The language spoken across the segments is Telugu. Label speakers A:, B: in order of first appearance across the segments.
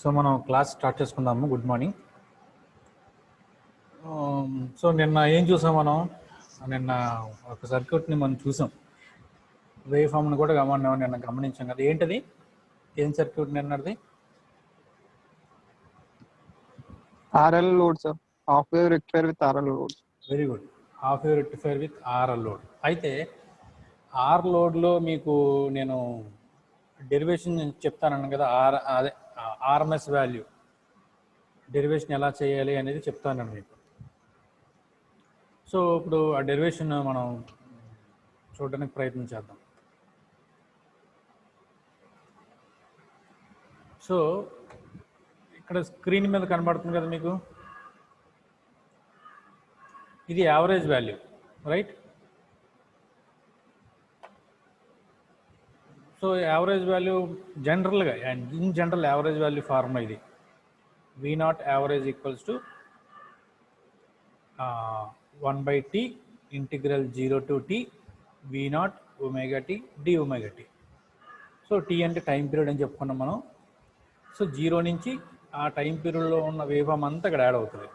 A: సో మనం క్లాస్ స్టార్ట్ చేసుకుందాము. Good morning. సో నిన్న ఏం చూసాం మనం? నిన్న ఒక సర్క్యూట్ని మనం చూసాం, వేవ్ ఫామ్ని కూడా నిన్న గమనించాం కదా. ఏంటది? ఏం సర్క్యూట్ నిన్నది?
B: RL load, sir. Half wave rectifier with RL load.
A: Very good. Half wave rectifier with RL load. అయితే ఆర్ లోడ్లో మీకు నేను డెరివేషన్ చెప్తానన్నాను కదా, అదే ఆర్ఎంఎస్ వాల్యూ డెరివేషన్ ఎలా చేయాలి అనేది చెప్తాను మీకు. సో ఇప్పుడు ఆ డెరివేషన్ మనం చూడడానికి ప్రయత్నం చేద్దాం. సో ఇక్కడ స్క్రీన్ మీద కనబడుతుంది కదా మీకు, ఇది average value, right? So average value జనరల్గా in general average value formula ఇది. V naught average equals to 1/t integral 0 to t V naught omega t d omega t. So t అంటే టైం పీరియడ్ అని చెప్పుకున్నాం మనం. సో 0 నుంచి ఆ టైం పీరియడ్లో ఉన్న వేవ్ ఫామ్ అంతా ఇక్కడ యాడ్ అవుతుంది.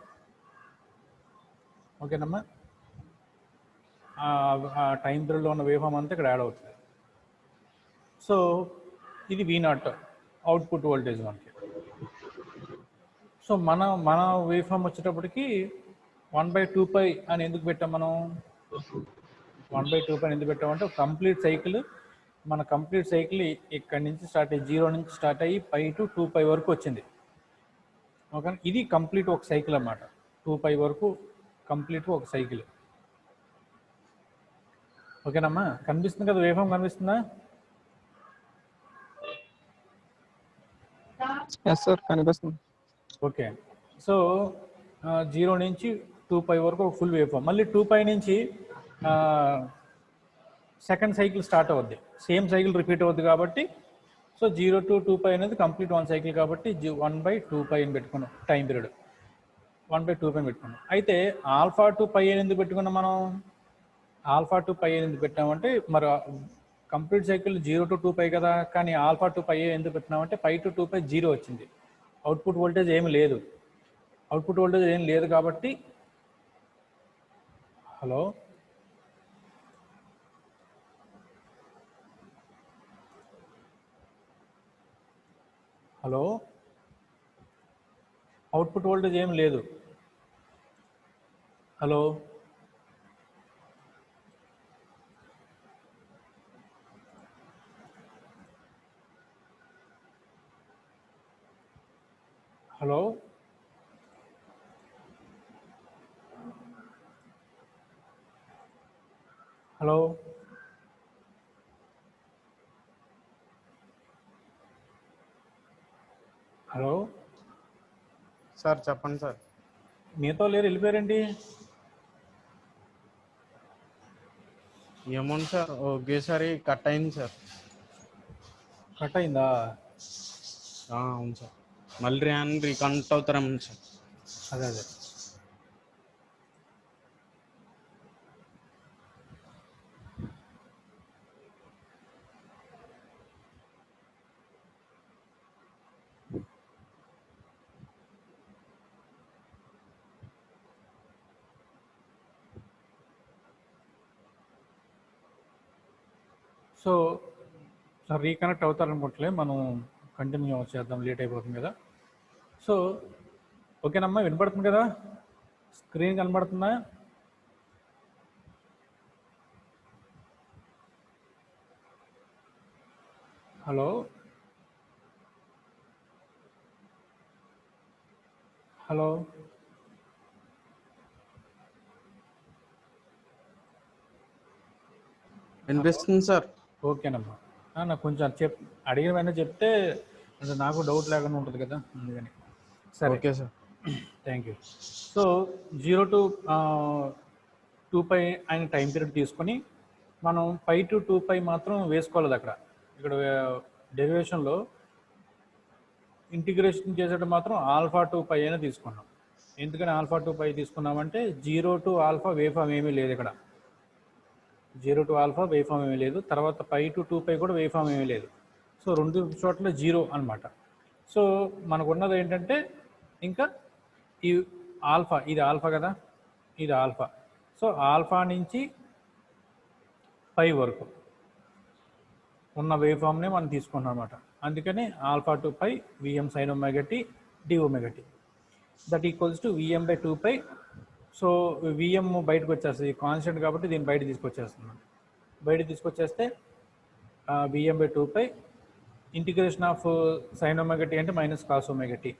A: ఓకేనమ్మా? ఆ టైం పీరియడ్లో ఉన్న వేవ్ ఫామ్ అంతా ఇక్కడ యాడ్ అవుతుంది. సో ఇది V naught అవుట్పుట్ వోల్టేజ్ మనకి. సో మన వేవ్ ఫామ్ వచ్చేటప్పటికి 1/2π అని ఎందుకు పెట్టాం మనం? 1/2π ఎందుకు పెట్టామంటే కంప్లీట్ సైకిల్, మన కంప్లీట్ సైకిల్ ఇక్కడి నుంచి స్టార్ట్ అయ్యి 0 నుంచి స్టార్ట్ అయ్యి π to 2π వరకు వచ్చింది. ఓకే, ఇది కంప్లీట్ ఒక సైకిల్ అన్నమాట. 2π వరకు కంప్లీట్ ఒక సైకిల్. ఓకేనమ్మా? కనిపిస్తుంది కదా, వేవ్ ఫామ్ కనిపిస్తుందా?
B: Yes, sir. కనిపిస్తుంది.
A: ఓకే. సో 0 నుంచి 2π వరకు ఒక ఫుల్ వేవ్ ఫామ్. మళ్ళీ 2π నుంచి సెకండ్ సైకిల్ స్టార్ట్ అవుద్ది, సేమ్ సైకిల్ రిపీట్ అవుద్ది కాబట్టి. సో 0 to 2π అనేది కంప్లీట్ వన్ సైకిల్ కాబట్టి 1/2π అని పెట్టుకున్నాం. టైం పీరియడ్ 1/2π అని పెట్టుకున్నాం. అయితే ఆల్ఫా టు π అని ఎందుకు పెట్టుకున్నాం మనం? ఆల్ఫా టు π అని ఎందుకు పెట్టామంటే, మరి కంప్లీట్ సైకిల్ 0 to 2π కదా, కానీ ఆల్ఫా టు π ఎందుకు పెట్టినామంటే π to 2π 0 వచ్చింది. అవుట్పుట్ వోల్టేజ్ ఏమి లేదు. అవుట్పుట్ వోల్టేజ్ ఏం లేదు కాబట్టి, హలో హలో అవుట్పుట్ వోల్టేజ్ ఏం లేదు. Hello hello hello hello
C: sir చెప్పండి సార్.
A: మీతో లేరు, వెళ్ళిపోయారండి?
C: ఏమోండి సార్, ఒకేసారి కట్ అయింది సార్.
A: కట్ అయిందా?
C: అవును సార్, మళ్ళీ రీకనెక్ట్ అవుతారేమో సార్.
A: అదే అదే. సో రీకనెక్ట్ అవుతారనుకోవట్లే, మనం కంటిన్యూ చేద్దాం, లేట్ అయిపోతుంది కదా. సో ఓకేనమ్మా, వినపడుతుంది కదా? స్క్రీన్ కనబడుతుందా? హలో హలో
C: వినిపిస్తుంది సార్.
A: ఓకేనమ్మా. నాకు కొంచెం అడిగిన వెంటనే చెప్తే అంటే నాకు డౌట్ లేకుండా ఉంటుంది కదా, అందుకని. సరే,
C: okay sir.
A: Thank you. So 0 to 2π అయిన టైం పీరియడ్ తీసుకొని మనం π to 2π మాత్రం వేసుకోలేదు అక్కడ. ఇక్కడ డెరివేషన్లో ఇంటిగ్రేషన్ చేసేటప్పుడు మాత్రం ఆల్ఫా టు π అని తీసుకున్నాం. ఎందుకని ఆల్ఫా టు π తీసుకున్నామంటే 0 to ఆల్ఫా వేవ్ ఫామ్ ఏమీ లేదు ఇక్కడ. 0 to ఆల్ఫా వేవ్ ఫామ్ ఏమీ లేదు. తర్వాత π to 2π కూడా వేవ్ ఫామ్ ఏమీ లేదు. సో రెండు చోట్ల 0 అనమాట. సో మనకున్నది ఏంటంటే ఇంకా ఈ ఆల్ఫా, ఇది ఆల్ఫా కదా, ఇది ఆల్ఫా. సో ఆల్ఫా నుంచి పై వరకు ఉన్న వేవ్ ఫామ్నే మనం తీసుకున్నాం అనమాట. అందుకని alpha to pi V M sine omega tea d omega T that equals to VM by 2π. So V M బయటకు వచ్చేస్తుంది, కాన్స్టెంట్ కాబట్టి దీన్ని బయట తీసుకొచ్చేస్తున్నాం. బయట తీసుకొచ్చేస్తే V M by 2π integration of sine omega T అంటే minus cos omega T.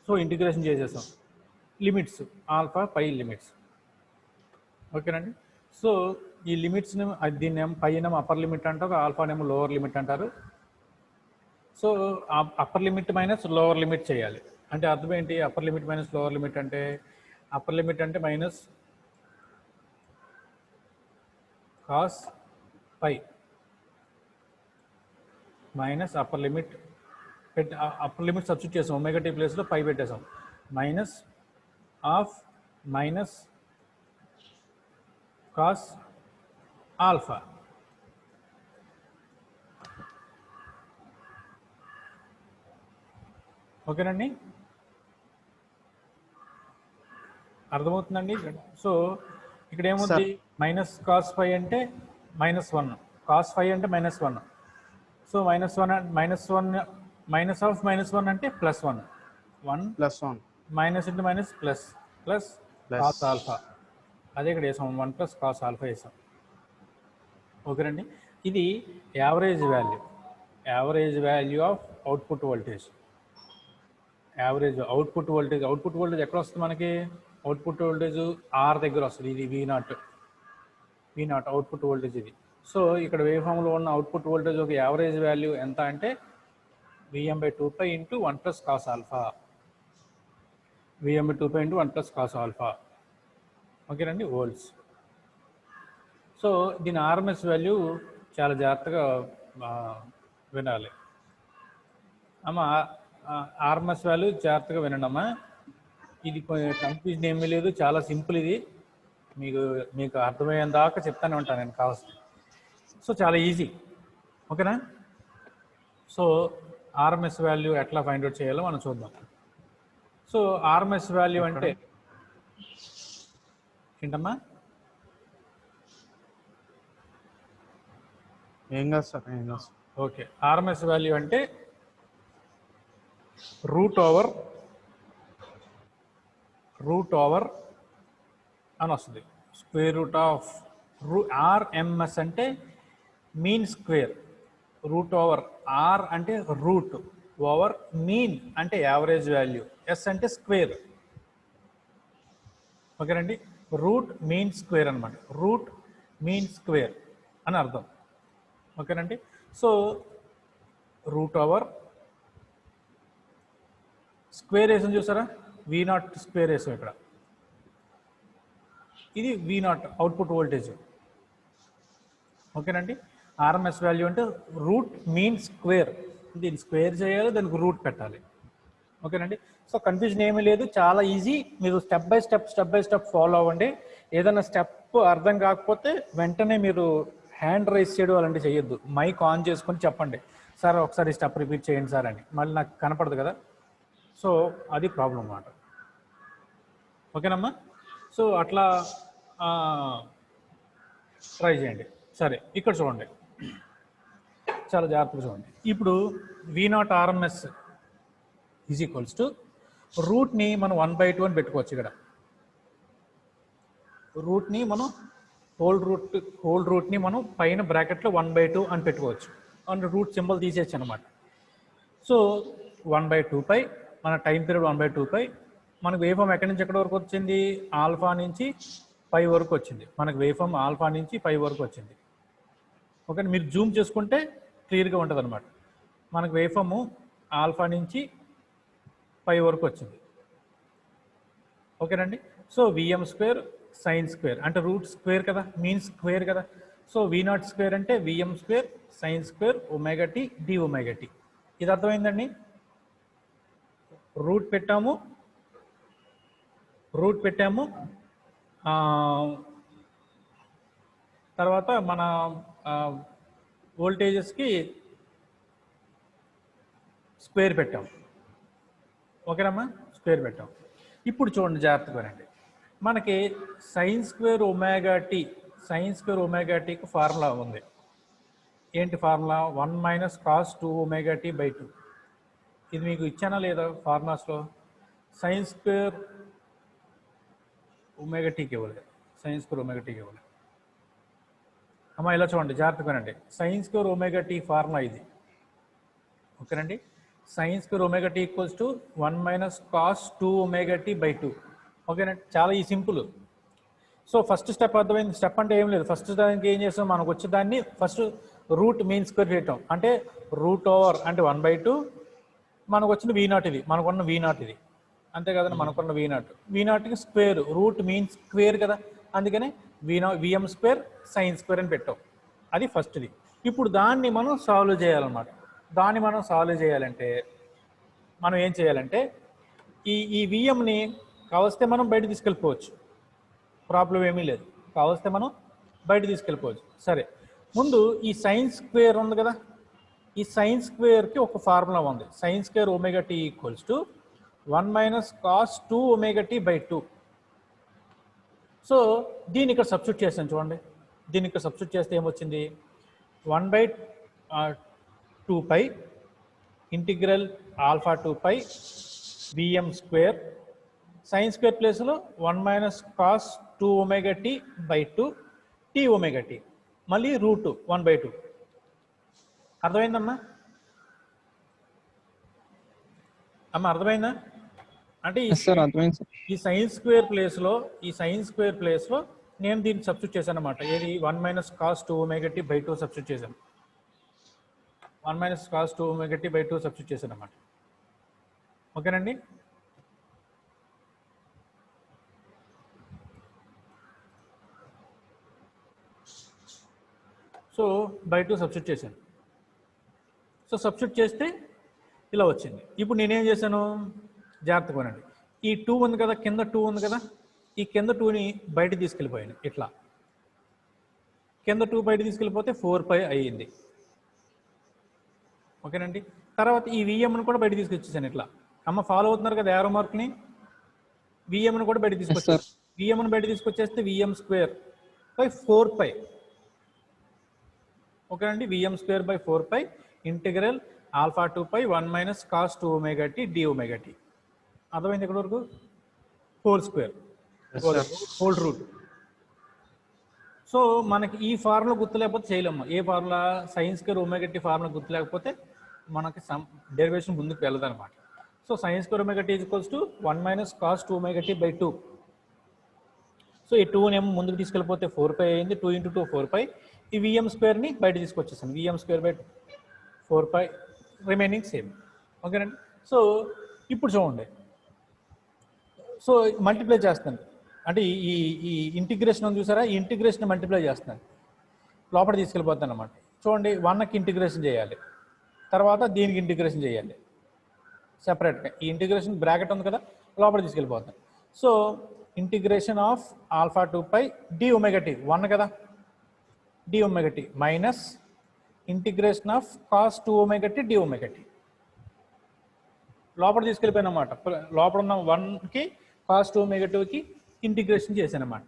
A: So integration చేసేసాం, లిమిట్స్ ఆల్ఫా పై లిమిట్స్. ఓకేనండి. సో ఈ లిమిట్స్ని దీన్ని ఏమో పై ఏమో అప్పర్ లిమిట్ అంటారు, ఆల్ఫానేమో లోవర్ లిమిట్ అంటారు. So upper limit minus lower limit చేయాలి. అంటే అర్థం ఏంటి? Upper limit minus lower limit అంటే అప్పర్ లిమిట్ అంటే minus cos pi minus upper limit upper limit substitute చేసాం, ఒమేగా టీ ప్లేస్లో పై పెట్టేసాం, minus of minus cos alpha. ఓకేనండి, అర్థమవుతుందండి? సో ఇక్కడ ఏముంది, మైనస్ కాస్ 5 అంటే -1, కాస్ 5 అంటే -1. సో -1 మైనస్ ఆఫ్ -1 అంటే +1, 1
C: +1
A: minus into minus plus plus cos alpha. అదే ఇక్కడ వేసాం, 1 + కాస్ ఆల్ఫా వేసాం. ఓకేనండి, ఇది average value of output voltage. Average output voltage ఎక్కడ వస్తుంది మనకి? అవుట్పుట్ వోల్టేజ్ ఆర్ దగ్గర వస్తుంది. ఇది V0 అవుట్పుట్ వోల్టేజ్ ఇది. సో ఇక్కడ వేవ్ ఫామ్లో ఉన్న అవుట్పుట్ వోల్టేజ్ ఒక యావరేజ్ వాల్యూ ఎంత అంటే V M by 2π into 1 + cos alpha. V M by 2π into 1 + cos alpha. ఓకేనండి, వోల్ట్స్. సో దీని ఆర్ఎంఎస్ వాల్యూ చాలా జాగ్రత్తగా వినాలి అమ్మా. ఆర్ఎంఎస్ వాల్యూ జాగ్రత్తగా వినండి అమ్మా. ఇది కన్ఫ్యూజన్ ఏమీ లేదు, చాలా సింపుల్. ఇది మీకు అర్థమయ్యేంత దాకా చెప్తానే ఉంటాను నేను కావాల్సి. సో చాలా ఈజీ. ఓకేనా? సో ఆర్ఎంఎస్ వాల్యూ ఎట్లా ఫైండ్ అవుట్ చేయాలో మనం చూద్దాం. సో ఆర్ఎంఎస్ వాల్యూ అంటే ఏంటమ్మా?
C: ఏం కాదు సార్, ఏం కాదు.
A: ఓకే, ఆర్ఎంఎస్ వాల్యూ అంటే రూట్ ఓవర్ అని వస్తుంది. స్క్వేర్ రూట్ ఆఫ్ ఆర్ఎంఎస్ అంటే mean square. Root over R అంటే రూట్, ఓవర్ మీన్ అంటే యావరేజ్ వాల్యూ, ఎస్ అంటే స్క్వేర్. ఓకేనండి, రూట్ మీన్ స్క్వేర్ అనమాట. రూట్ మీన్ స్క్వేర్ అని అర్థం. ఓకేనండి, సో రూట్ ఓవర్ స్క్వేర్ వేసాం చూసారా, V0 స్క్వేర్ వేసాం ఇక్కడ. ఇది V0 అవుట్పుట్ వోల్టేజ్. ఓకేనండి, ఆర్ఎంఎస్ వాల్యూ అంటే రూట్ మీన్ స్క్వేర్. దీన్ని స్క్వేర్ చేయాలి, దానికి రూట్ పెట్టాలి. ఓకేనండి, సో కన్ఫ్యూజన్ ఏమీ లేదు, చాలా ఈజీ. మీరు స్టెప్ బై స్టెప్ ఫాలో అవ్వండి. ఏదైనా స్టెప్ అర్థం కాకపోతే వెంటనే మీరు హ్యాండ్ రైజ్ చేయడం అలాంటివి చేయొద్దు. మైక్ ఆన్ చేసుకొని చెప్పండి, సార్ ఒకసారి స్టెప్ రిపీట్ చేయండి సార్ అని. మళ్ళీ నాకు కనపడదు కదా, సో అది ప్రాబ్లం అన్నమాట. ఓకేనమ్మా? సో అట్లా ట్రై చేయండి. సరే, ఇక్కడ చూడండి, చాలా జాగ్రత్తగా చూడండి. ఇప్పుడు V0 RMS is equals to రూట్ని మనం 1/2 అని పెట్టుకోవచ్చు. ఇక్కడ రూట్ని మనం హోల్ రూట్ని మనం పైన బ్రాకెట్లో 1/2 అని పెట్టుకోవచ్చు. అండ్ రూట్ సింబల్ తీసేయచ్చు అనమాట. సో 1/2π మన టైం పీరియడ్ 1/2π. మనకు వేవ్ ఫామ్ ఎక్కడి నుంచి ఎక్కడి వరకు వచ్చింది? ఆల్ఫా నుంచి పై వరకు వచ్చింది. మనకు వేవ్ ఫామ్ ఆల్ఫా నుంచి పై వరకు వచ్చింది. ఓకే, మీరు జూమ్ చేసుకుంటే క్లియర్గా ఉంటుంది అనమాట. మనకు వేవ్ ఫామ్ ఆల్ఫా నుంచి పై వరకు వచ్చింది. ఓకేనండి, so VM square sine square అంటే రూట్ స్క్వేర్ కదా, మీన్ స్క్వేర్ కదా. సో V0 స్క్వేర్ అంటే VM square sine square omega tea d omega t. ఇది అర్థమైందండి? రూట్ పెట్టాము తర్వాత మన వోల్టేజెస్కి స్క్వేర్ పెట్టాం. ఓకేనమ్మా, స్క్వేర్ పెట్టాం. ఇప్పుడు చూడండి జాగ్రత్తగా వినండి. మనకి సైన్ స్క్వేర్ ఒమేగా టీకి ఫార్ములా ఉంది. ఏంటి formula? 1 minus cos 2 omega tea by 2. ఇది మీకు ఇచ్చానా లేదా ఫార్ములాస్లో? సైన్ స్క్వేర్ ఒమేగా టీకి ఇవ్వలేదు. అమ్మ ఇలా చూడండి జాగ్రత్తగా వినండి. Sine square omega tea formula ఇది. ఓకేనండి, sine square omega tea equals to 1 minus cos 2 omega tea by 2. ఓకేనండి, చాలా ఈ సింపుల్. సో ఫస్ట్ స్టెప్ అర్థమైంది. స్టెప్ అంటే ఏం లేదు. ఫస్ట్ దానికి ఏం చేస్తాం, మనకు వచ్చే దాన్ని ఫస్ట్ రూట్ మీన్ స్క్వేర్ చేయటం. అంటే రూట్ ఓవర్ అంటే 1/2 మనకు వచ్చిన V0 ఇది, మనకున్న V0 ఇది, అంతే కదండి. మనకున్న V0కి స్క్వేర్, రూట్ మీన్ స్క్వేర్ కదా, అందుకనే VM స్క్వేర్ సైన్ స్క్వేర్ అని పెట్టాం. అది ఫస్ట్ది. ఇప్పుడు దాన్ని మనం సాల్వ్ చేయాలన్నమాట. దాన్ని మనం సాల్వ్ చేయాలంటే మనం ఏం చేయాలంటే ఈ విఎంని కావస్తే మనం బయట తీసుకెళ్ళిపోవచ్చు, ప్రాబ్లం ఏమీ లేదు. కావస్తే మనం బయట తీసుకెళ్ళిపోవచ్చు. సరే, ముందు ఈ సైన్ స్క్వేర్ ఉంది కదా, ఈ సైన్ స్క్వేర్కి ఒక ఫార్ములా ఉంది. Sine square omega tea equals to 1 minus cos 2 omega tea by 2. So దీన్ని ఇక్కడ సబ్స్టిట్యూట్ చేస్తాను చూడండి. దీన్ని ఇక్కడ సబ్స్టిట్యూట్ చేస్తే ఏమొచ్చింది? 1/2π integral alpha 2π V M square, sine square ప్లేస్లో 1 minus cos 2 omega tea by 2 T omega T, మళ్ళీ రూట్ 1/2. అర్థమైందమ్మా? అర్థమైందా? అంటే ఈ సైన్ స్క్వేర్ ప్లేస్లో నేను దీన్ని సబ్స్టిట్యూట్ చేశాను అనమాట. ఏది? 1 minus cos 2 omega tea by 2 substitute చేశాను. 1 minus cos 2 omega tea by 2 substitute చేశాను అనమాట. ఓకేనండి, సో బై 2 సబ్స్టిట్యూట్ చేశాను. సో సబ్స్టిట్యూట్ చేస్తే ఇలా వచ్చింది. ఇప్పుడు నేనేం చేశాను, జాగ్రత్తగా వినండి. ఈ 2 ఉంది కదా, కింద 2 ఉంది కదా, ఈ కింద 2ని బయట తీసుకెళ్ళిపోయాను. ఇట్లా కింద 2 బయట తీసుకెళ్ళిపోతే 4π అయ్యింది. ఓకేనండి, తర్వాత ఈ విఎంను కూడా బయట తీసుకొచ్చేసాను. ఇట్లా ఫాలో అవుతున్నారు కదా యారో మార్క్ని? విఎంను కూడా బయట తీసుకొచ్చాను. విఎంను బయట తీసుకొచ్చేస్తే విఎం స్క్వేర్ బై 4π. ఓకేనండి, V M square by 4π integral alpha 2π 1 minus cos 2 omega tea d omega T. అర్థమైంది ఇక్కడ వరకు? Whole square, whole root. So మనకి ఈ ఫార్ములా గుర్తు లేకపోతే చేయలేము. ఏ formula? Sine square omega tea formula గుర్తు లేకపోతే మనకి డెరివేషన్ ముందుకు వెళ్ళదు అనమాట. So sine square omega tea equals to 1 minus cos 2 omega tea by 2. So ఈ 2 ఏమో ముందుకు తీసుకెళ్ళిపోతే 4π అయింది. 2 × 2 4π. ఈ విఎం స్క్వేర్ని బయట తీసుకొచ్చేసాను. V M square by 4π remaining same. ఓకేనండి, సో ఇప్పుడు చూడండి. సో మల్టిప్లై చేస్తాను, అంటే ఈ ఇంటిగ్రేషన్ ఉంది చూసారా, ఈ ఇంటిగ్రేషన్ మల్టిప్లై చేస్తాను, లోపల తీసుకెళ్ళిపోతాను అన్నమాట. చూడండి, 1కి ఇంటిగ్రేషన్ చేయాలి, తర్వాత దీనికి ఇంటిగ్రేషన్ చేయాలి సెపరేట్గా. ఈ ఇంటిగ్రేషన్ బ్రాకెట్ ఉంది కదా, లోపల తీసుకెళ్ళిపోతాను. So integration of alpha 2π d omega t 1 కదా, d omega t minus integration of cos 2 omega tea d omega t. లోపల తీసుకెళ్ళిపోయాను అన్నమాట. లోపల ఉన్న 1కి కాస్ 2 ఒమేగా టీకి ఇంటిగ్రేషన్ చేశాను అన్నమాట.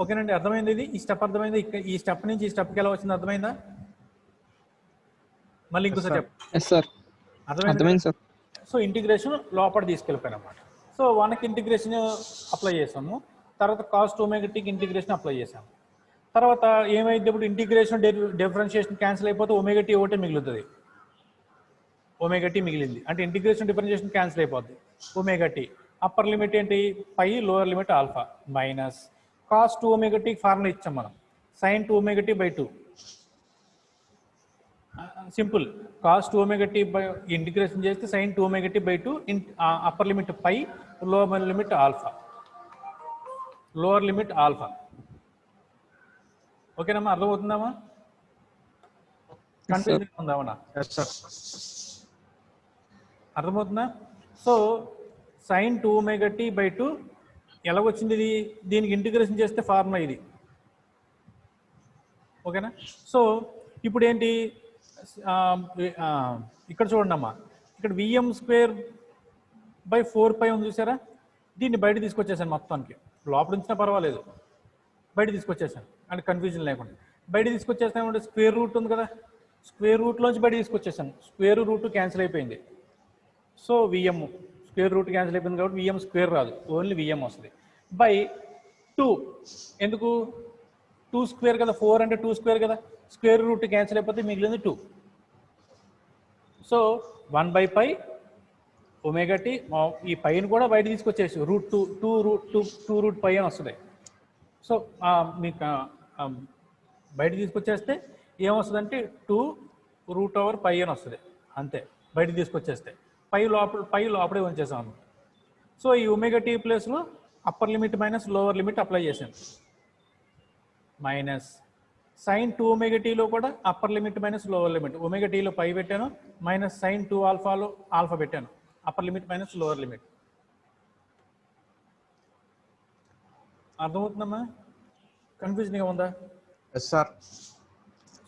A: ఓకేనండి, అర్థమైంది? ఇది ఈ స్టెప్ అర్థమైంది. ఈ స్టెప్ నుంచి ఈ స్టెప్కి ఎలా వచ్చింది అర్థమైందా? మళ్ళీ ఇంకోసారి అర్థమైంది సార్. సో ఇంటిగ్రేషన్ లోపల తీసుకెళ్ళిపోయాను అన్నమాట. సో 1కి ఇంటిగ్రేషన్ అప్లై చేసాము, తర్వాత కాస్ 2 ఒమేగా టీకి ఇంటిగ్రేషన్ అప్లై చేసాము. తర్వాత ఏమైంది? ఇప్పుడు ఇంటిగ్రేషన్ డిఫరెన్షియేషన్ క్యాన్సిల్ అయిపోతే ఒమేగా టీ ఒకటే మిగులుతుంది. ఒమేగా టీ మిగిలింది అంటే ఇంటిగ్రేషన్ డిఫరెన్షియేషన్ క్యాన్సిల్ అయిపోద్ది. ఒమేగా టీ అప్పర్ లిమిట్ ఏంటి? Pi, lower limit alpha minus cos 2 omega tea formula ఇచ్చాం మనం, sine 2 omega tea by 2. Simple. Cos 2 omega tea by integration చేస్తే sine 2 omega tea by 2, upper limit pi, lower limit alpha, lower limit alpha. ఓకేనమ్మా, అర్థమవుతుందమ్మా? కన్ఫ్యూజన్ ఉందామన్నా? అర్థమవుతుందా? So sine 2 omega tea by 2 ఎలాగొచ్చింది? ఇది దీనికి ఇంటిగ్రేషన్ చేస్తే ఫార్ములా ఇది. ఓకేనా? సో ఇప్పుడు ఏంటి? ఇక్కడ చూడండి అమ్మా, ఇక్కడ విఎం స్క్వేర్ బై 4π ఉంది చూసారా, దీన్ని బయట తీసుకొచ్చేసాను మొత్తానికి. లోపల ఉంచినా పర్వాలేదు, బయట తీసుకొచ్చేసాను అంటే కన్ఫ్యూజన్ లేకుండా. బయట తీసుకొచ్చేస్తాను, స్క్వేర్ రూట్ ఉంది కదా, స్క్వేర్ రూట్లోంచి బయట తీసుకొచ్చేసాను. స్క్వేర్ రూట్ క్యాన్సిల్ అయిపోయింది. So VM square root cancel అయిపోయింది కాబట్టి విఎం స్క్వేర్ రాదు, ఓన్లీ విఎం వస్తుంది. బై 2, ఎందుకు 2 స్క్వేర్ కదా, 4 అంటే 2 స్క్వేర్ కదా, స్క్వేర్ రూట్ క్యాన్సిల్ అయిపోతే మిగిలింది 2. So 1/π omega t. ఈ పైన కూడా బయట తీసుకొచ్చేసి టూ రూట్ పై అని వస్తుంది. సో మీకు బయట తీసుకొచ్చేస్తే ఏమొస్తుందంటే 2√π అని వస్తుంది అంతే, బయట తీసుకొచ్చేస్తే. పై లోపలే ఉంచేసాం అన్నమాట. సో ఈ ఒమేగా-టీ ప్లేస్లో upper limit minus lower limit apply చేశాను. మైనస్ sin 2ωtలో కూడా upper limit minus lower limit. ఒమేగా-టీలో పై పెట్టాను, మైనస్ sin 2α ఆల్ఫా పెట్టాను, upper limit minus lower limit. అర్థమవుతుందమ్మా? కన్ఫ్యూజన్గా ఉందా?
C: Yes sir.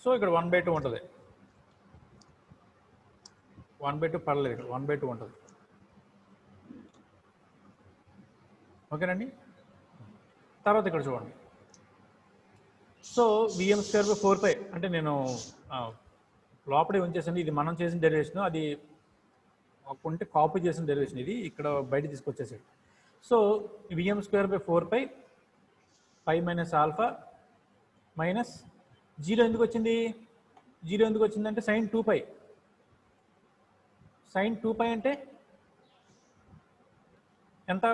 A: సో ఇక్కడ 1/2 ఉంటుంది, 1/2 పడలేదు, ఇక్కడ 1/2 ఉంటుంది. ఓకేనండి. తర్వాత ఇక్కడ చూడండి. సో విఎం స్క్వేర్ బై 4π అంటే నేను లోపలే ఉంచేసాను. ఇది మనం చేసిన డెరివేషన్, అది ఉంటే కాపీ చేసిన డెరివేషన్, ఇది ఇక్కడ బయట తీసుకొచ్చేసాడు. So VM square by 4π π minus alpha minus 0 ఎందుకు వచ్చింది? 0 ఎందుకు వచ్చిందంటే sin 2π. sin 2π అంటే ఎంత?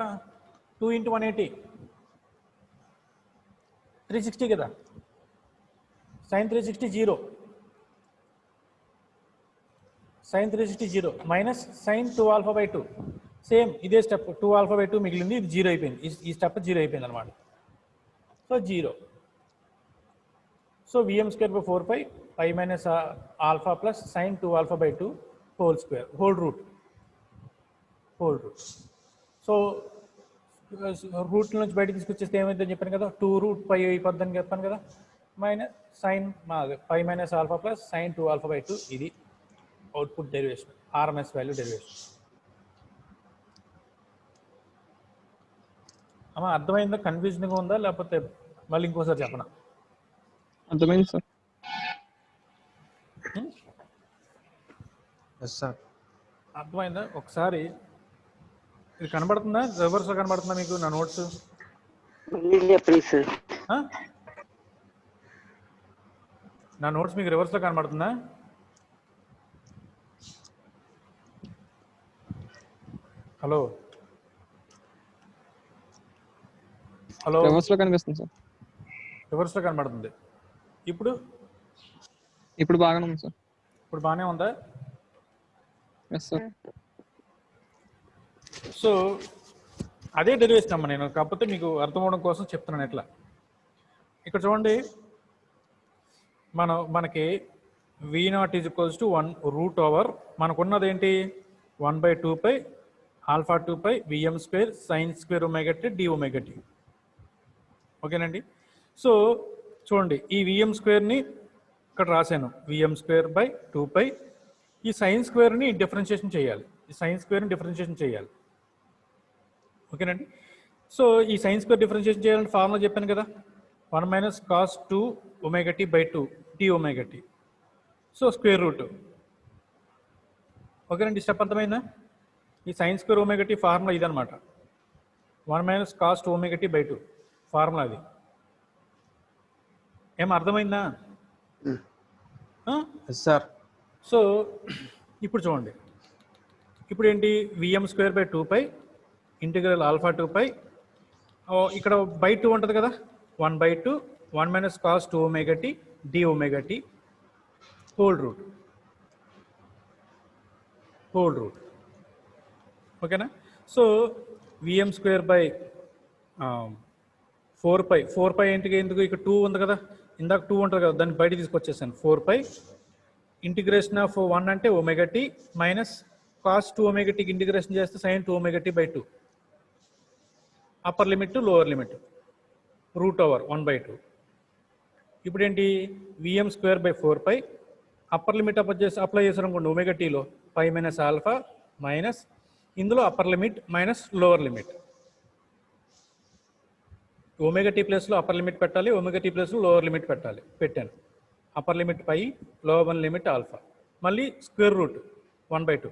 A: 2 × 180 360 కదా. sin 360 0, sin 360 0 minus sin 2α/2. Same ఇదే స్టెప్, 2α/2 మిగిలింది, ఇది 0 అయిపోయింది. ఈ స్టెప్ 0 అయిపోయింది అనమాట. So 0. So VM square by 4π π minus alpha plus sin 2α/2 whole square, whole root. So root నుంచి బయట తీసుకొచ్చేస్తే ఏమైందని చెప్పాను కదా, 2√π అయిపోద్దని చెప్పాను కదా, minus sin π minus alpha plus sin 2α/2. ఇది output derivation, RMS value derivation. అమ్మా అర్థమైందా? కన్ఫ్యూజన్గా ఉందా లేకపోతే మళ్ళీ ఇంకోసారి చెప్పనా?
B: అర్థమైంది సార్.
C: Yes sir.
A: అర్థమైందా? ఒకసారి ఇది కనబడుతుందా, రివర్స్లో కనబడుతుందా మీకు నా నోట్స్? నా నోట్స్ మీకు రివర్స్లో కనబడుతుందా? హలో హలో,
B: రివర్స్లో కనిపిస్తుంది సార్.
A: రివర్స్లో కనబడుతుంది. ఇప్పుడు
B: బాగానే ఉంది సార్.
A: ఇప్పుడు బాగానే ఉందా?
B: Yes sir.
A: సో అదే డెరివేషన్ అమ్మ నేను, కాకపోతే మీకు అర్థం అవడం కోసం చెప్తున్నాను ఎట్లా. ఇక్కడ చూడండి, మనకి v0 = 1 మనకున్నది ఏంటి? 1/2π α/2π VM square sin square omega t dωt. ఓకేనండి. సో చూడండి, ఈ విఎం స్క్వేర్ని ఇక్కడ రాశాను, విఎం స్క్వేర్ బై 2π. ఈ సైన్ స్క్వేర్ని డిఫరెన్షియేషన్ చేయాలి, ఓకేనండి. సో ఈ సైన్ స్క్వేర్ డిఫరెన్షియేషన్ చేయాలంటే ఫార్ములా చెప్పాను కదా, 1 - cos 2ωt/2 dωt. So square root. ఓకేనండి, స్టెప్ అర్థమైందా? ఈ సైన్ స్క్వేర్ ఒమేగా-t ఫార్ములా ఇదనమాట, 1 - cos 2ωt/2 ఫార్ములా అది. ఏం అర్థమైందా?
C: సార్.
A: సో ఇప్పుడు చూడండి, ఇప్పుడు ఏంటి? విఎం స్క్వేర్ బై 2π ఇంటిగ్రల్ α/2π, ఇక్కడ బై 2 ఉంటుంది కదా, 1/2 1 - cos 2ωt dωt whole route. ఓకేనా? సో విఎం స్క్వేర్ బై 4π ఎందుకు? ఇక్కడ 2 ఉంది కదా, ఇందాక 2 ఉంటుంది కదా, దాన్ని బయట తీసుకొచ్చేసాను. 4π ఇంటిగ్రేషన్ ఆఫ్ 1 అంటే ωt మైనస్ cos 2ωtకి ఇంటిగ్రేషన్ చేస్తే sin 2ωt/2 upper limit lower limit √1/2. ఇప్పుడు ఏంటి? VM square by 4π upper limit apply చేసారు అనుకోండి ఒమేగా టీలో పై మైనస్ ఆల్ఫా మైనస్ ఇందులో upper limit minus lower limit. Omega t ప్లస్లో అప్పర్ లిమిట్ పెట్టాలి, ఒమేగా టీ ప్లస్లో లోవర్ లిమిట్ పెట్టాలి. పెట్టాను. Upper limit pi, lower limit alpha, మళ్ళీ స్క్వేర్ రూట్ 1/2,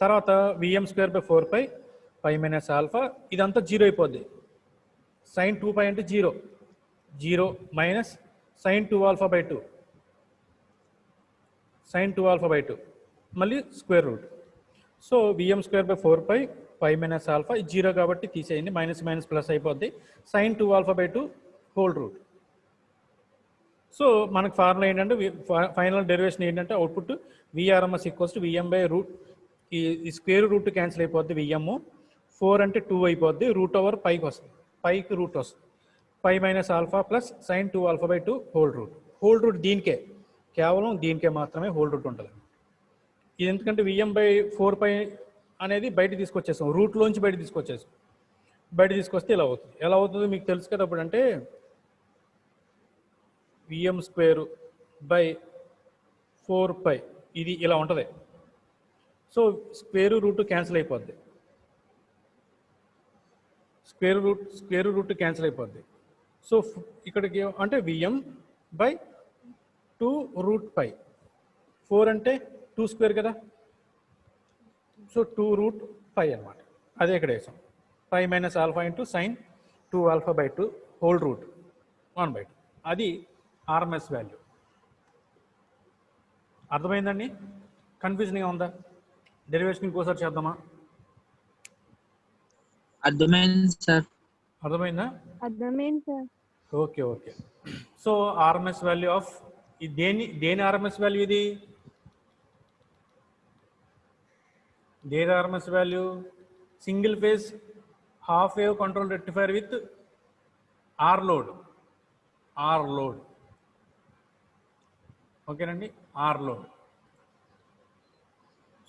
A: తర్వాత VM square by 4 pi minus alpha. ఇదంతా జీరో అయిపోద్ది. సైన్ 2π అంటే zero minus sine 2 alpha by 2, sine 2 alpha by 2, మళ్ళీ square root. So VM square by 4 pi minus alpha, ఇది జీరో కాబట్టి తీసేయండి, మైనస్ మైనస్ ప్లస్ అయిపోద్ది. Sine 2 alpha by 2 whole root. So మనకు ఫార్ములా ఏంటంటే ఫైనల్ డెరివేషన్ ఏంటంటే output VRMS equals to VM by root, ఈ స్క్వేర్ రూట్ క్యాన్సిల్ అయిపోద్ది, విఎం 4 అంటే 2 అయిపోద్ది, రూట్ ఓవర్ పైకి వస్తుంది, పైకి రూట్ వస్తుంది, pi minus alpha plus sine 2 alpha by 2 whole root. Whole root దీనికే, కేవలం దీనికే మాత్రమే హోల్ రూట్ ఉంటుంది. ఇది ఎందుకంటే విఎం బై 4 అనేది బయట తీసుకొచ్చేసాం, రూట్లోంచి బయట తీసుకొచ్చేసాం. బయట తీసుకొస్తే ఇలా అవుతుంది. ఎలా అవుతుంది మీకు తెలుసు కదా. అప్పుడు అంటే విఎం స్క్వేర్ బై 4 ఇది ఇలా ఉంటుంది. సో స్క్వేర్ రూట్ క్యాన్సిల్ అయిపోద్ది, స్క్వేర్ రూట్ క్యాన్సిల్ అయిపోద్ది. సో ఇక్కడికి అంటే విఎం బై 2 రూట్ పై, 4 అంటే 2 స్క్వేర్ కదా, సో 2 రూట్ పై అనమాట. అదే ఇక్కడ వేసాం, pi minus alpha into sine 2 alpha by 2 whole root 1/2. అది ఆర్ఎంఎస్ వాల్యూ. అర్థమైందండి? కన్ఫ్యూజన్గా ఉందా? డెరివేషన్ ఇంకోసారి చేద్దామా?
D: అర్థమైంది సార్.
A: అర్థమైందా?
E: అర్థమైంది sir.
A: Okay okay. So RMS value of దేని ఆర్ఎంఎస్ వాల్యూ ఇది? దేని RMS value? Single phase half wave control rectifier with R load. ఓకేనండి, ఆర్ లోడ్.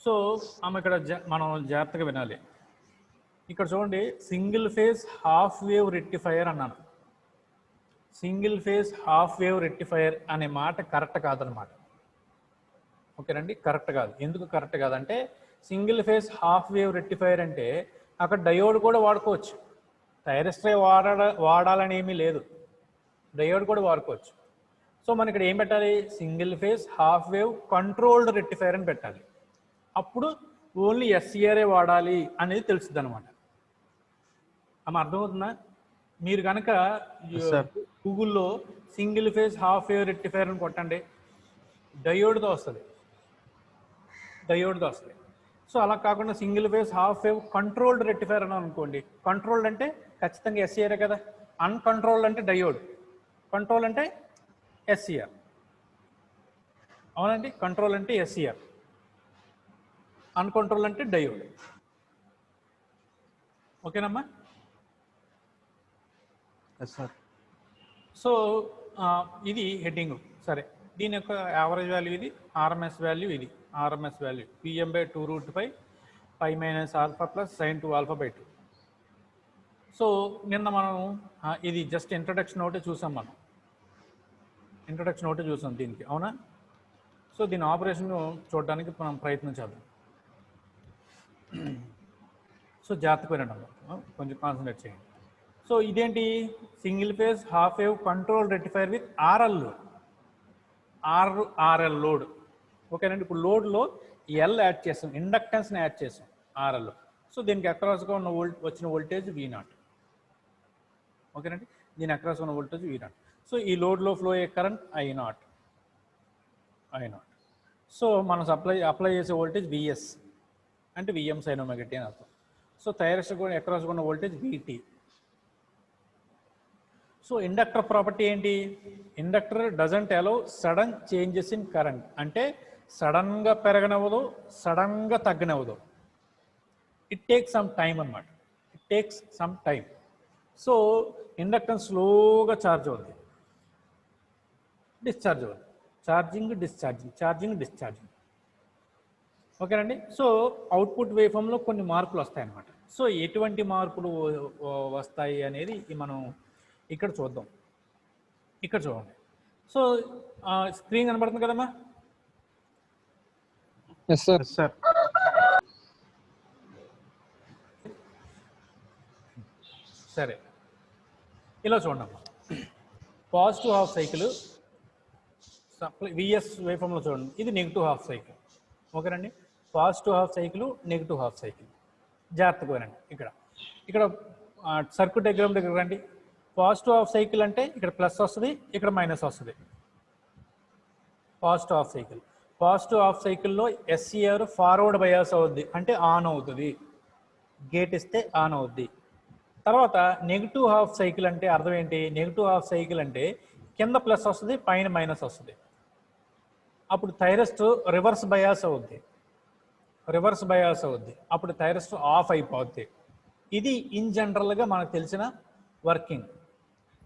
A: సో ఇక్కడ మనం జాగ్రత్తగా వినాలి. ఇక్కడ చూడండి, single phase half wave rectifier అన్నాను. Single phase half wave rectifier అనే మాట కరెక్ట్ కాదనమాట. ఓకేనండి, కరెక్ట్ కాదు. ఎందుకు కరెక్ట్ కాదంటే, single phase half wave rectifier అంటే అక్కడ డయోడ్ కూడా వాడుకోవచ్చు. థైరిస్టర్ వాడాలని ఏమీ లేదు, డయోడ్ కూడా వాడుకోవచ్చు. సో మనం ఇక్కడ ఏం పెట్టాలి? Single phase half wave controlled rectifier అని పెట్టాలి. అప్పుడు ఓన్లీ ఎస్సీఆర్ఏ వాడాలి అనేది తెలుస్తుంది అనమాట. అమ్మ అర్థమవుతుందా? మీరు కనుక గూగుల్లో single phase half wave rectifier అని కొట్టండి, డయోడ్తో వస్తుంది. సో అలా కాకుండా single phase half wave controlled rectifier అని అనుకోండి. కంట్రోల్డ్ అంటే ఖచ్చితంగా ఎస్సీఆర్ కదా, అన్కంట్రోల్డ్ అంటే డయోడ్, కంట్రోల్ అంటే ఎస్సీఆర్. అవునండి, కంట్రోల్ అంటే ఎస్సీఆర్, అన్కంట్రోల్ అంటే డయోడ్. ఓకేనమ్మా?
C: సార్.
A: సో ఇది హెడ్డింగ్. సరే, దీని యొక్క యావరేజ్ వాల్యూ ఇది, ఆర్ఎంఎస్ వాల్యూ ఇది. RMS value PM by 2 root pi minus alpha plus sine 2 alpha by 2. So నిన్న మనం ఇది జస్ట్ ఇంట్రడక్షన్ ఒకటే చూసాం, దీనికి. అవునా? సో దీని ఆపరేషన్ చూడడానికి మనం ప్రయత్నం చేద్దాం. సో జాగ్రత్తగా వినండి, కొంచెం కాన్సన్ట్రేట్ చేయండి. సో ఇదేంటి? Single phase half wave control rectifier with RL load. ఓకేనండి, ఇప్పుడు లోడ్లో ఎల్ యాడ్ చేస్తాం, ఇండక్టెన్స్ని యాడ్ చేస్తాం ఆర్ఎల్. సో దీనికి అక్రాస్గా ఉన్న వచ్చిన వోల్టేజ్ V0. ఓకేనండి, దీని అక్రాస్ ఉన్న వోల్టేజ్ V0. సో ఈ లోడ్లో ఫ్లో అయ్యే కరెంట్ I0. సో మనం అప్లై చేసే వోల్టేజ్ VS అంటే విఎం సైన్ ఒమేగా టీ అని అర్థం. సో థైరిస్టర్ కూడా అక్రాస్ ఉన్న voltage VT. So inductor property ఏంటి? Inductor doesn't allow sudden changes in current. అంటే సడన్గా పెరగనవ్వదు, సడన్గా తగ్గనవ్వదు. ఇట్ టేక్స్ సమ్ టైం అన్నమాట. సో ఇండక్టర్ స్లోగా ఛార్జ్ అవుతుంది, డిశ్చార్జ్ అవుతుంది. Charging discharging. ఓకేనండి. సో అవుట్పుట్ వేవ్ ఫామ్లో కొన్ని మార్పులు వస్తాయన్నమాట. సో ఎటువంటి మార్పులు వస్తాయి అనేది మనం ఇక్కడ చూద్దాం. ఇక్కడ చూడండి. సో స్క్రీన్ కనబడుతుంది కదమ్మా?
B: Yes sir.
C: Yes sir.
A: సరే, ఇలా చూడండి. Positive half cycle VS wave ఫామ్లో చూడండి, ఇది నెగిటివ్ హాఫ్ సైకిల్. ఓకేనండి, positive half cycle, negative half cycle. జాగ్రత్తగా వినండి. ఇక్కడ సర్క్యూట్ డయాగ్రామ్ దగ్గర రండి. పాజిటివ్ హాఫ్ సైకిల్ అంటే ఇక్కడ ప్లస్ వస్తుంది, ఇక్కడ మైనస్ వస్తుంది. Positive half cycle, positive half సైకిల్లో ఎస్సీఆర్ ఫార్వర్డ్ బయాస్ అవుద్ది, అంటే ఆన్ అవుతుంది. గేట్ ఇస్తే ఆన్ అవుద్ది. తర్వాత నెగిటివ్ హాఫ్ సైకిల్ అంటే అర్థం ఏంటి? నెగిటివ్ హాఫ్ సైకిల్ అంటే కింద ప్లస్ వస్తుంది, పైన మైనస్ వస్తుంది. అప్పుడు థైరస్ట్ రివర్స్ బయాస్ అవుద్ది, రివర్స్ బయాస్ అవుద్ది. అప్పుడు థైరస్ట్ ఆఫ్ అయిపోద్ది. ఇది ఇన్ జనరల్గా మనకు తెలిసిన వర్కింగ్.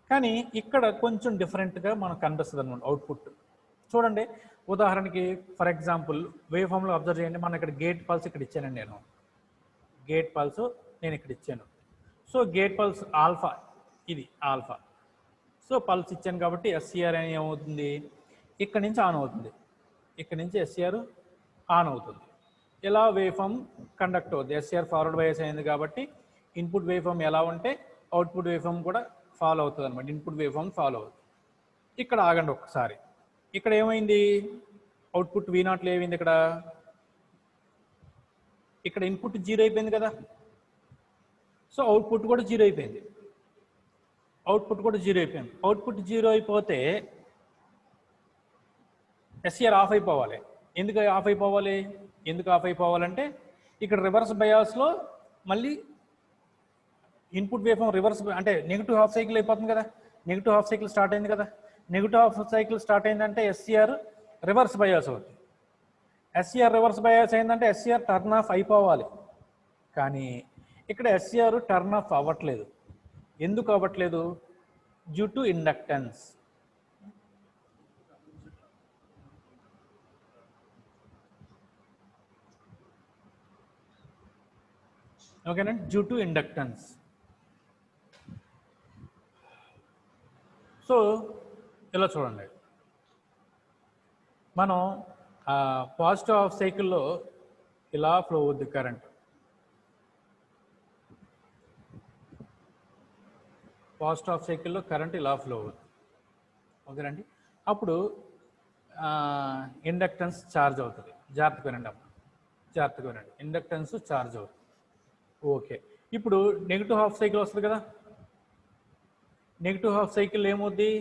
A: కానీ ఇక్కడ కొంచెం డిఫరెంట్గా మనకు కనిపిస్తుంది అనమాట అవుట్పుట్. చూడండి, ఉదాహరణకి ఫర్ ఎగ్జాంపుల్ వేవ్ ఫామ్లో అబ్జర్వ్ చేయండి. మనం ఇక్కడ గేట్ పల్స్ ఇక్కడ ఇచ్చానండి, నేను గేట్ పల్స్ నేను ఇక్కడ ఇచ్చాను. సో గేట్ పల్స్ ఆల్ఫా, ఇది ఆల్ఫా. సో పల్స్ ఇచ్చాను కాబట్టి ఎస్సీఆర్ అని ఏమవుతుంది? ఇక్కడ నుంచి ఆన్ అవుతుంది, ఇక్కడ నుంచి ఎస్సీఆర్ ఆన్ అవుతుంది. ఇలా వేవ్ ఫామ్ కండక్ట్ అవుతుంది. ఎస్సీఆర్ ఫార్వర్డ్ బయాస్ అయింది కాబట్టి ఇన్పుట్ వేవ్ ఫామ్ ఎలా ఉంటే అవుట్పుట్ వేవ్ ఫామ్ కూడా ఫాలో అవుతుంది అనమాట. ఇన్పుట్ వేవ్ ఫామ్ ఫాలో అవుతుంది. ఇక్కడ ఆగండి ఒక్కసారి. ఇక్కడ ఏమైంది? అవుట్పుట్ V0లో ఏమైంది? ఇక్కడ ఇన్పుట్ 0 అయిపోయింది కదా. సో అవుట్పుట్ కూడా 0 అయిపోయింది. అవుట్పుట్ కూడా 0 అయిపోయింది. అవుట్పుట్ 0 అయిపోతే ఎస్సీఆర్ ఆఫ్ అయిపోవాలి. ఎందుకు ఆఫ్ అయిపోవాలి? ఎందుకు ఆఫ్ అయిపోవాలంటే ఇక్కడ రివర్స్ బయాస్లో మళ్ళీ ఇన్పుట్ వేవ్ ఫామ్ రివర్స్, అంటే నెగిటివ్ హాఫ్ సైకిల్ అయిపోతుంది కదా. నెగిటివ్ హాఫ్ సైకిల్ స్టార్ట్ అయింది కదా. నెగిటివ్ హాఫ్ సైకిల్ స్టార్ట్ అయిందంటే ఎస్సీఆర్ రివర్స్ బయాస్ అవుతుంది. ఎస్సీఆర్ రివర్స్ బయాస్ అయిందంటే ఎస్సీఆర్ టర్న్ ఆఫ్ అయిపోవాలి. కానీ ఇక్కడ ఎస్సీఆర్ టర్న్ ఆఫ్ అవ్వట్లేదు. ఎందుకు అవ్వట్లేదు? Due to inductance. ఓకేనండి, డ్యూ టు ఇండక్టెన్స్. సో ఇలా చూడండి, మనం పాజిటివ్ హాఫ్ సైకిల్లో ఇలా ఫ్లో అవుద్ది కరెంట్. పాజిటివ్ హాఫ్ సైకిల్లో కరెంట్ ఇలా ఫ్లో అవుద్ది. ఓకేనండి, అప్పుడు ఇండక్టెన్స్ ఛార్జ్ అవుతుంది. జాగ్రత్తగా వినండి అమ్మ, జాగ్రత్తగా వినండి. ఇండక్టెన్స్ ఛార్జ్ అవుతుంది. ఓకే, ఇప్పుడు నెగిటివ్ హాఫ్ సైకిల్ వస్తుంది కదా. నెగిటివ్ హాఫ్ సైకిల్ ఏమవుద్ది?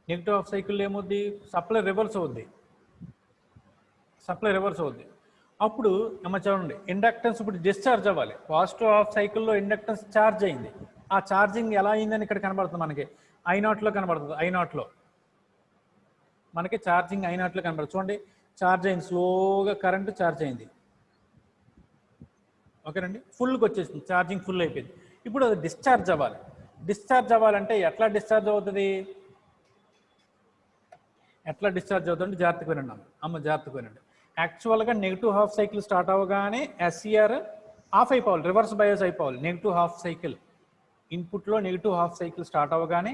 A: నెగిటివ్ హాఫ్ సైకిల్ ఏమవుద్ది? సప్లై రివర్స్ అవుద్ది, సప్లై రివర్స్ అవుద్ది. అప్పుడు ఏమో చూడండి, ఇండక్టెన్స్ ఇప్పుడు డిశ్చార్జ్ అవ్వాలి. పాజిటివ్ హాఫ్ సైకిల్లో ఇండక్టెన్స్ ఛార్జ్ అయింది. ఆ ఛార్జింగ్ ఎలా అయిందని ఇక్కడ కనబడుతుంది మనకి, I0లో కనబడుతుంది. I0లో మనకి ఛార్జింగ్ I0లో కనబడుతుంది. చూడండి, ఛార్జ్ అయింది, స్లోగా కరెంటు ఛార్జ్ అయింది. ఓకేనండి, ఫుల్కి వచ్చేసింది, ఛార్జింగ్ ఫుల్ అయిపోయింది. ఇప్పుడు అది డిశ్చార్జ్ అవ్వాలి. డిశ్చార్జ్ అవ్వాలంటే ఎట్లా డిశ్చార్జ్ అవుతుంది? ఎట్లా డిశ్చార్జ్ అవుతుంది? జాగ్రత్తగా వినండి అమ్మ, జాగ్రత్తగా వినండి. యాక్చువల్గా నెగిటివ్ హాఫ్ సైకిల్ స్టార్ట్ అవ్వగానే ఎస్సీఆర్ ఆఫ్ అయిపోవాలి, రివర్స్ బయాస్ అయిపోవాలి. నెగిటివ్ హాఫ్ సైకిల్ ఇన్పుట్లో నెగిటివ్ హాఫ్ సైకిల్ స్టార్ట్ అవ్వగానే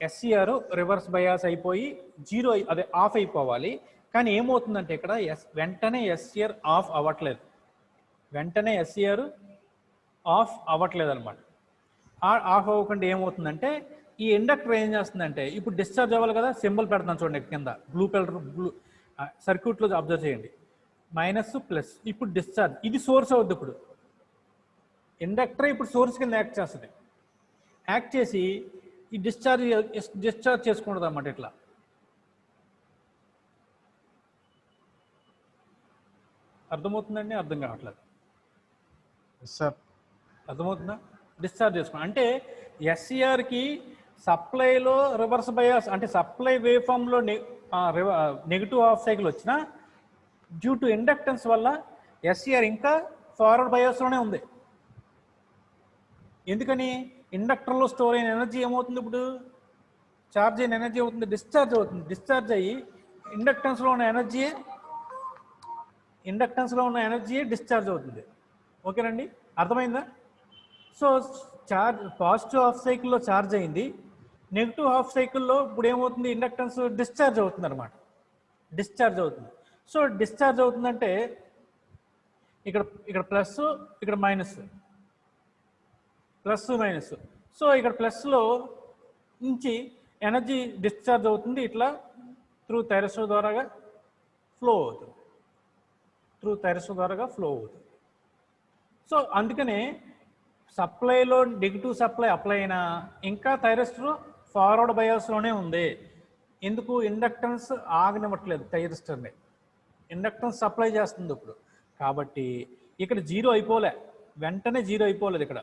A: ఎస్సీఆర్ రివర్స్ బయాస్ అయిపోయి 0 అదే ఆఫ్ అయిపోవాలి. కానీ ఏమవుతుందంటే ఇక్కడ వెంటనే ఎస్సీఆర్ ఆఫ్ అవ్వట్లేదు, వెంటనే ఎస్సీఆర్ ఆఫ్ అవ్వట్లేదు అనమాట. ఆఫ్ అవ్వకుండా ఏమవుతుందంటే ఈ ఇండక్టర్ ఏం చేస్తుందంటే ఇప్పుడు డిశ్చార్జ్ అవ్వాలి కదా. సింబల్ పెడతాను చూడండి కింద, బ్లూ కలర్ బ్లూ సర్క్యూట్లో అబ్జర్వ్ చేయండి, మైనస్ ప్లస్. ఇప్పుడు డిశ్చార్జ్, ఇది సోర్స్ అవుద్ది. ఇప్పుడు ఇండక్టర్ ఇప్పుడు సోర్స్ కింద యాక్ట్ చేస్తుంది. యాక్ట్ చేసి ఈ డిశ్చార్జ్ చేసుకుంటుంది అన్నమాట. ఇట్లా అర్థమవుతుందండి? అర్థం కావట్లేదు
C: సార్.
A: అర్థమవుతుందా? డిశ్చార్జ్ చేసుకున్నాం అంటే ఎస్సీఆర్కి సప్లైలో రివర్స్ బయాస్, అంటే సప్లై వేవ్ ఫామ్లో నెగిటివ్ హాఫ్ సైకిల్ వచ్చినా డ్యూ టు ఇండక్టెన్స్ వల్ల ఎస్సీఆర్ ఇంకా ఫార్వర్డ్ బయాస్లోనే ఉంది. ఎందుకని? ఇండక్టర్లో స్టోర్ అయిన ఎనర్జీ ఏమవుతుంది? ఇప్పుడు ఛార్జ్ అయిన ఎనర్జీ అవుతుంది, డిశ్చార్జ్ అవుతుంది. డిశ్చార్జ్ అయ్యి ఇండక్టెన్స్లో ఉన్న ఎనర్జీయే డిశ్చార్జ్ అవుతుంది. ఓకేనండి, అర్థమైందా? సో పాజిటివ్ హాఫ్ సైకిల్లో ఛార్జ్ అయింది, నెగిటివ్ హాఫ్ సైకిల్లో ఇప్పుడు ఏమవుతుంది? ఇండక్టెన్స్ డిశ్చార్జ్ అవుతుంది అనమాట, డిశ్చార్జ్ అవుతుంది. సో డిశ్చార్జ్ అవుతుందంటే ఇక్కడ ఇక్కడ ప్లస్, ఇక్కడ మైనస్, ప్లస్ మైనస్. సో ఇక్కడ ప్లస్లో నుంచి ఎనర్జీ డిశ్చార్జ్ అవుతుంది, ఇట్లా త్రూ థైరస్టర్ ద్వారాగా ఫ్లో అవుతుంది, త్రూ థైరస్టర్ ద్వారాగా ఫ్లో అవుతుంది. సో అందుకనే సప్లైలో నెగిటివ్ సప్లై అప్లై అయినా ఇంకా థైరస్టర్ ఫార్వర్డ్ బయాస్లోనే ఉంది. ఎందుకు? ఇండక్టెన్స్ ఆగనివ్వట్లేదు థైరిస్టర్ని, ఇండక్టెన్స్ సప్లై చేస్తుంది ఇప్పుడు. కాబట్టి ఇక్కడ జీరో అయిపోలే, వెంటనే జీరో అయిపోలేదు. ఇక్కడ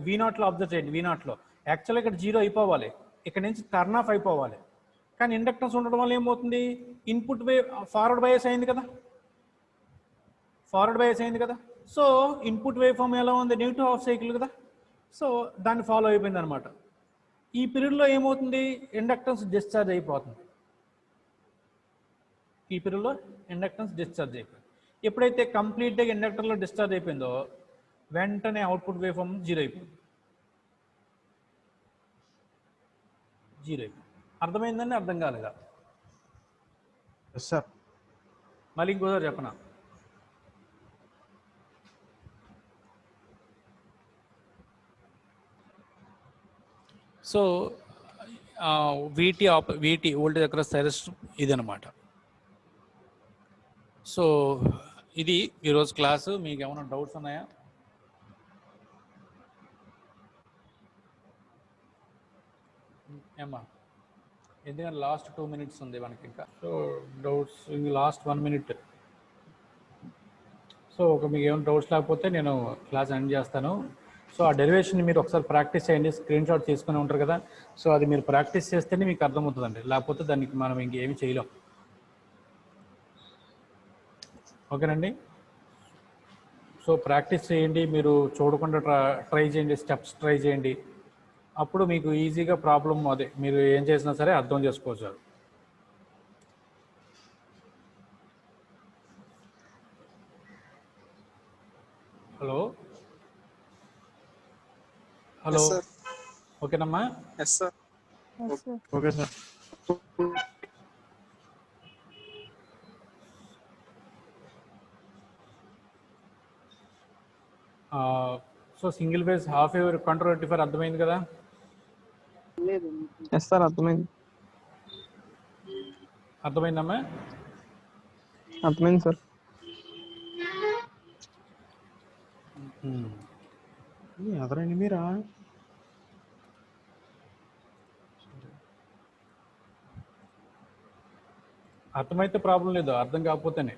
A: V0లో అబ్జర్వ్ చేయండి, V0లో యాక్చువల్గా ఇక్కడ జీరో అయిపోవాలి, ఇక్కడ నుంచి టర్న్ ఆఫ్ అయిపోవాలి. కానీ ఇండక్టెన్స్ ఉండడం వల్ల ఏమవుతుంది? ఇన్పుట్ వేవ్ ఫార్వర్డ్ బయాస్ అయింది కదా, ఫార్వర్డ్ బయాస్ అయింది కదా. సో ఇన్పుట్ వేవ్ ఫామ్ ఎలా ఉంది? నెగిటివ్ హాఫ్ సైకిల్ కదా. సో దాన్ని ఫాలో అయిపోయింది అనమాట. ఈ పీరియడ్లో ఏమవుతుంది? ఇండక్టెన్స్ డిశ్చార్జ్ అయిపోతుంది. ఈ పీరియడ్లో ఇండక్టెన్స్ డిశ్చార్జ్ అయిపోయింది. ఎప్పుడైతే కంప్లీట్గా ఇండక్టర్లో డిశ్చార్జ్ అయిపోయిందో వెంటనే అవుట్పుట్ వేవ్ ఫామ్ జీరో అయిపోయింది, జీరో అయిపోయింది. అర్థమైందని అర్థం కాలేదా?
C: Yes sir.
A: మళ్ళీ ఇంకోసారి చెప్పనా? So VT voltage across thyristor ఇదనమాట. సో ఇది ఈరోజు క్లాసు. మీకు ఏమైనా డౌట్స్ ఉన్నాయా? ఏమ్మా, ఎందుకంటే లాస్ట్ 2 minutes ఉంది మనకి ఇంకా. So doubts last 1 minute. So మీకు ఏమైనా డౌట్స్ లేకపోతే నేను క్లాస్ ఎండ్ చేస్తాను. సో ఆ డెరివేషన్ మీరు ఒకసారి ప్రాక్టీస్ చేయండి, స్క్రీన్ షాట్ తీసుకుని ఉంటారు కదా. సో అది మీరు ప్రాక్టీస్ చేస్తేనే మీకు అర్థమవుతుందండి, లేకపోతే దానికి మనం ఇంకేమి చేయలేం. ఓకేనండి. సో ప్రాక్టీస్ చేయండి, మీరు చూడకుండా ట్రై చేయండి, స్టెప్స్ ట్రై చేయండి. అప్పుడు మీకు ఈజీగా ప్రాబ్లం అదే మీరు ఏం చేసినా సరే అర్థం చేసుకోవచ్చు. హలో హలో, ఓకేనమ్మా?
C: Okay sir.
A: So single phase half wave control rectifier అర్థమైంది కదా?
B: ఎస్ సార్, అర్థమైంది.
A: అర్థమైందమ్మా?
B: అర్థమైంది సార్.
C: అదరండి మీరా?
A: అర్థమైతే ప్రాబ్లం లేదు, అర్థం కాకపోతేనే.